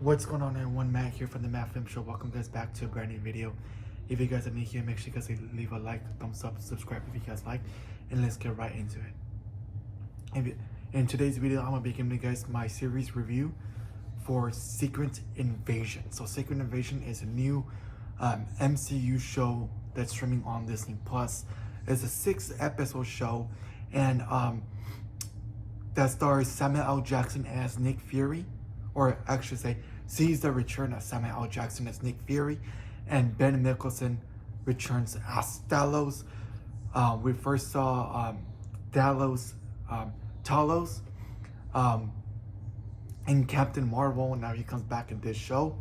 What's going on, everyone? Matt here from the Matt Film Show. Welcome guys back to a brand new video. If you guys are new here, make sure you guys leave a like, thumbs up, subscribe if you guys like, and let's get right into it. In today's video, I'm gonna be giving you guys my series review for Secret Invasion. So Secret Invasion is a new MCU show that's streaming on Disney Plus. It's a 6-episode show, and that stars Samuel L. Jackson as Nick Fury, or actually say sees the return of Samuel L. Jackson as Nick Fury, and Ben Mendelsohn returns as Talos. We first saw Talos in Captain Marvel, and now he comes back in this show.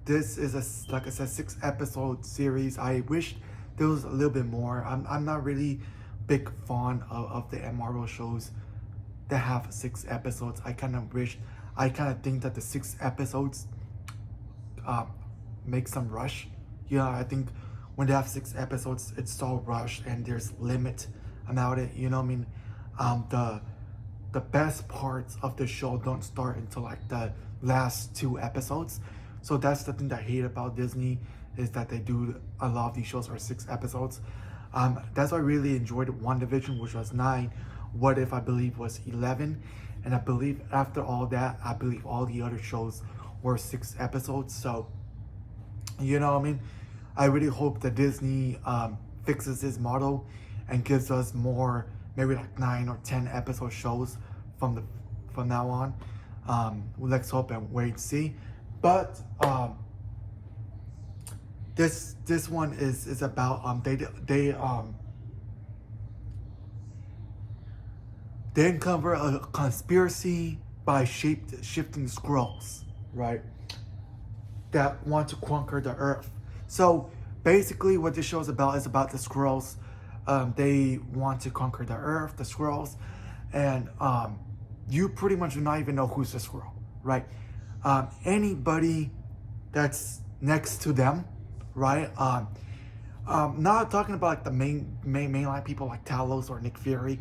This is like I said, 6-episode series. I wish there was a little bit more. I'm not really big fan of the Marvel shows that have 6 episodes. I kind of think that the 6 episodes make some rush. Yeah, I think when they have 6 episodes, it's so rushed and there's limit about it. You know what I mean? The best parts of the show don't start until like the last 2 episodes. So that's the thing that I hate about Disney, is that they do a lot of these shows are 6 episodes. That's why I really enjoyed WandaVision, which was 9. What If, I believe, was 11. And I believe after all that, I believe all the other shows were 6 episodes. So, you know what I mean? I really hope that Disney fixes this model and gives us more, maybe like 9 or 10 episode shows from now on. Let's hope and wait and see. But this one is about they uncover a conspiracy by shifting scrolls, right? That want to conquer the earth. So basically what this show is about the scrolls. They want to conquer the earth, the scrolls, and you pretty much do not even know who's the scroll, right? Anybody that's next to them, right? Not talking about like the mainline people like Talos or Nick Fury,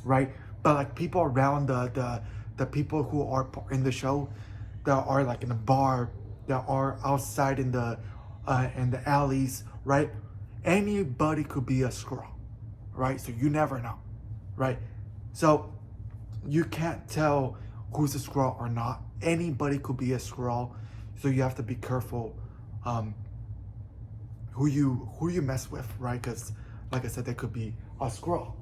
right? But like people around the people who are in the show, that are like in a bar, that are outside in the alleys, right? Anybody could be a scroll, right? So you never know, right? So you can't tell who's a scroll or not. Anybody could be a scroll, so you have to be careful who you mess with, right? Because like I said, they could be a scroll.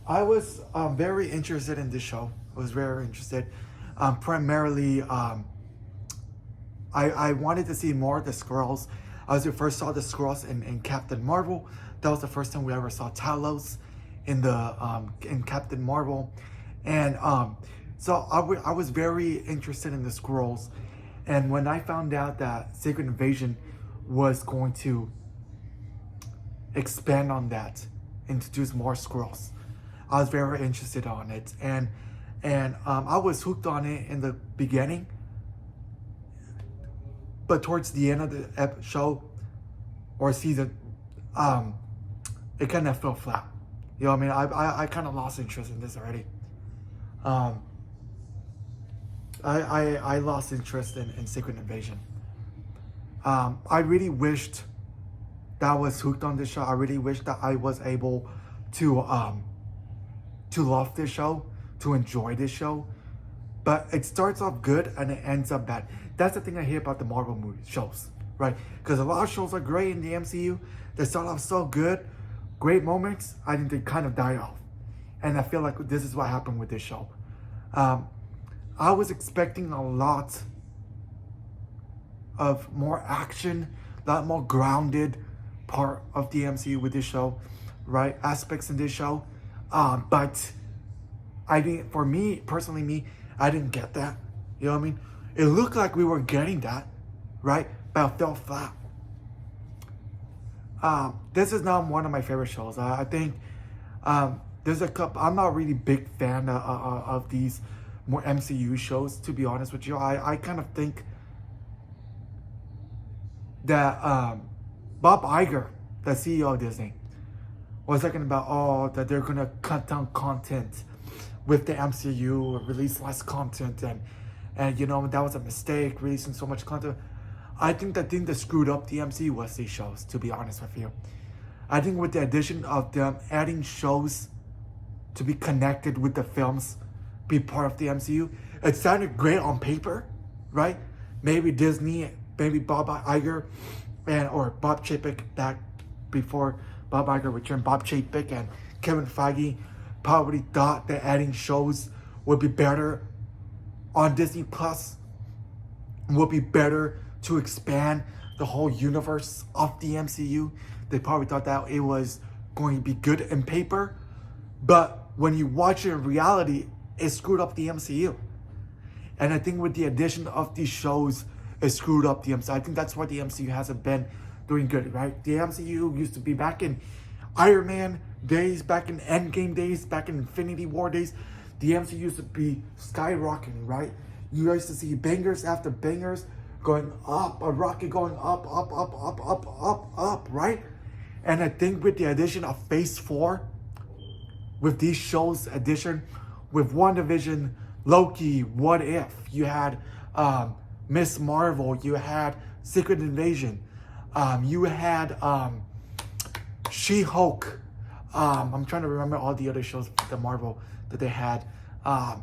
I was very interested in this show. I was very interested. Primarily, I wanted to see more of the Skrulls. As we first saw the Skrulls in Captain Marvel, that was the first time we ever saw Talos in Captain Marvel, and so I was very interested in the Skrulls. And when I found out that Secret Invasion was going to expand on that, introduce more Skrulls, I was very interested on it, and I was hooked on it in the beginning, but towards the end of the show or season, it kind of fell flat. You know what I mean? I kind of lost interest in this already. I lost interest in Secret Invasion. I really wished that I was hooked on this show. I really wish that I was able to love this show, to enjoy this show. But it starts off good and it ends up bad. That's the thing I hear about the Marvel movie shows, right? Because a lot of shows are great in the MCU. They start off so good, great moments, I think they kind of die off. And I feel like this is what happened with this show. I was expecting a lot of more action, a lot more grounded part of the MCU with this show, right? Aspects in this show. But I didn't, for me, personally, I didn't get that. You know what I mean? It looked like we were getting that, right? But it felt flat. This is not one of my favorite shows. I think there's a couple. I'm not really big fan of these more MCU shows, to be honest with you. I kind of think that Bob Iger, the CEO of Disney, was talking about that they're gonna cut down content with the MCU, release less content, and that was a mistake, releasing so much content. I think the thing that screwed up the MCU was these shows, to be honest with you. I think with the addition of them adding shows to be connected with the films, be part of the MCU, it sounded great on paper, right? Maybe Disney, maybe Bob Iger, or Bob Chapek back before Bob Iger returned. Bob Chapek and Kevin Feige probably thought that adding shows would be better on Disney Plus, would be better to expand the whole universe of the MCU. They probably thought that it was going to be good in paper, but when you watch it in reality, it screwed up the MCU. And I think with the addition of these shows, it screwed up the MCU. I think that's why the MCU hasn't been doing good, right? The MCU used to be back in Iron Man days, back in Endgame days, back in Infinity War days. The MCU used to be skyrocketing, right? You used to see bangers after bangers going up, a rocket going up, right? And I think with the addition of Phase 4, with these shows addition, with WandaVision, Loki, What If, you had Miss Marvel, you had Secret Invasion, you had She-Hulk. I'm trying to remember all the other shows, the Marvel that they had. I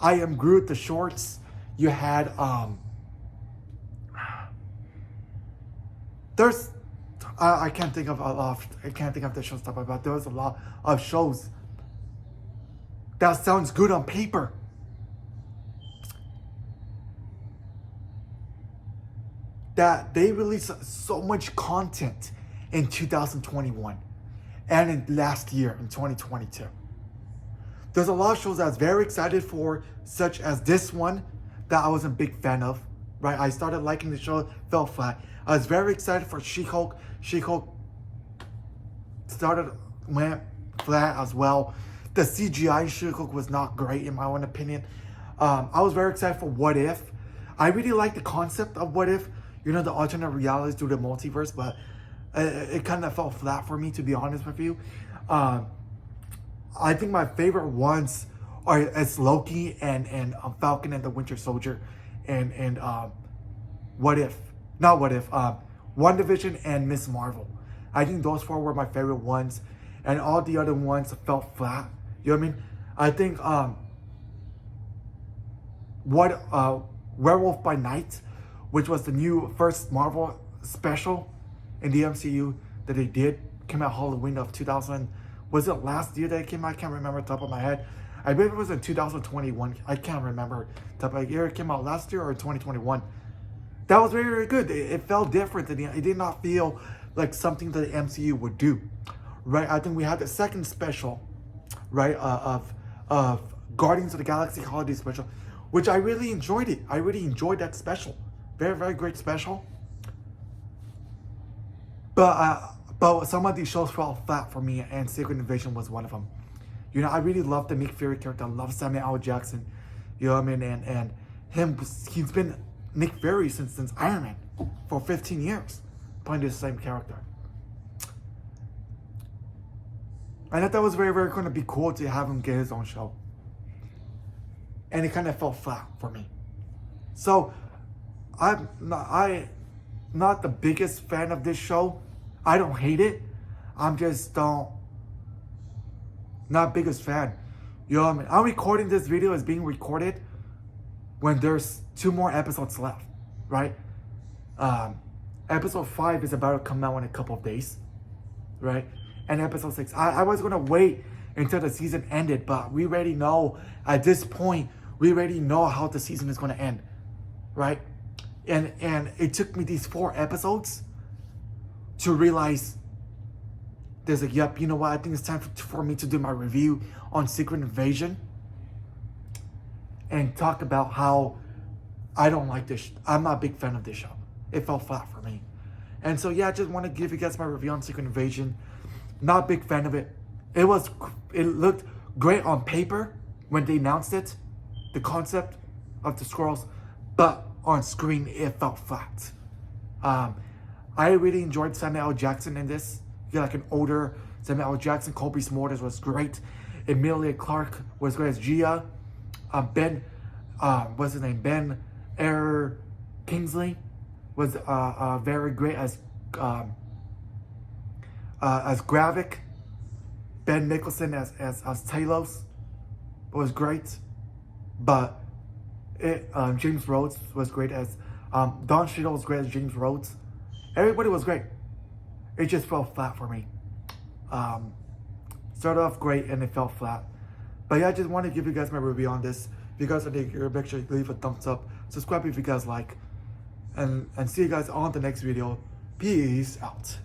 Am Groot, the shorts. You had there's I can't think of a lot. I can't think of the shows stuff about. There was a lot of shows that sounds good on paper, that they released so much content in 2021 and in last year in 2022. There's a lot of shows I was very excited for, such as this one that I wasn't a big fan of, right? I started liking the show, fell flat. I was very excited for She-Hulk. She-Hulk went flat as well. The CGI She-Hulk was not great in my own opinion. I was very excited for What If. I really like the concept of What If, the alternate realities through the multiverse, but it kind of fell flat for me, to be honest with you. I think my favorite ones is Loki and Falcon and the Winter Soldier and WandaVision and Miss Marvel. I think those 4 were my favorite ones, and all the other ones felt flat. You know what I mean? I think Werewolf by Night, which was the new first Marvel special in the MCU that they did, came out Halloween of 2000. Was it last year that it came out? I can't remember off the top of my head. I believe it was in 2021. I can't remember. Top of the year it came out last year or 2021. That was very, very good. It felt different. It did not feel like something that the MCU would do, right? I think we had the second special, right, of Guardians of the Galaxy Holiday Special, which I really enjoyed it. I really enjoyed that special. Very, very great special. But some of these shows fell flat for me, and Secret Invasion was one of them. I really love the Nick Fury character. I love Samuel L. Jackson. You know what I mean? And him, he's been Nick Fury since Iron Man for 15 years, playing the same character. I thought that was very, very going to be cool to have him get his own show. And it kind of fell flat for me. So, I'm not the biggest fan of this show. I don't hate it. I'm just not biggest fan. You know what I mean? I'm recording this video as being recorded when there's 2 more episodes left, right? Episode 5 is about to come out in a couple of days, right? And episode 6, I was gonna wait until the season ended, but we already know at this point, we already know how the season is gonna end, right? And it took me these 4 episodes to realize there's yep, you know what? I think it's time for me to do my review on Secret Invasion and talk about how I don't like this. I'm not a big fan of this show. It fell flat for me. And so, yeah, I just want to give you guys my review on Secret Invasion. Not a big fan of it. It looked great on paper when they announced it, the concept of the Skrulls, but on screen, it felt flat. I really enjoyed Samuel L. Jackson in this. You get like an older Samuel L. Jackson. Colby Smulders was great. Emilia Clarke was great as Gia. Ben, what's his name? Ben Air Kingsley was very great as Gravik. Ben Nicholson as Talos was great, but James Rhodes was great as Don Cheadle was great as James Rhodes. Everybody was great. It just fell flat for me. Started off great and it fell flat. But yeah, I just want to give you guys my review on this. If you guys want to hear, make sure you leave a thumbs up. Subscribe if you guys like. And see you guys on the next video. Peace out.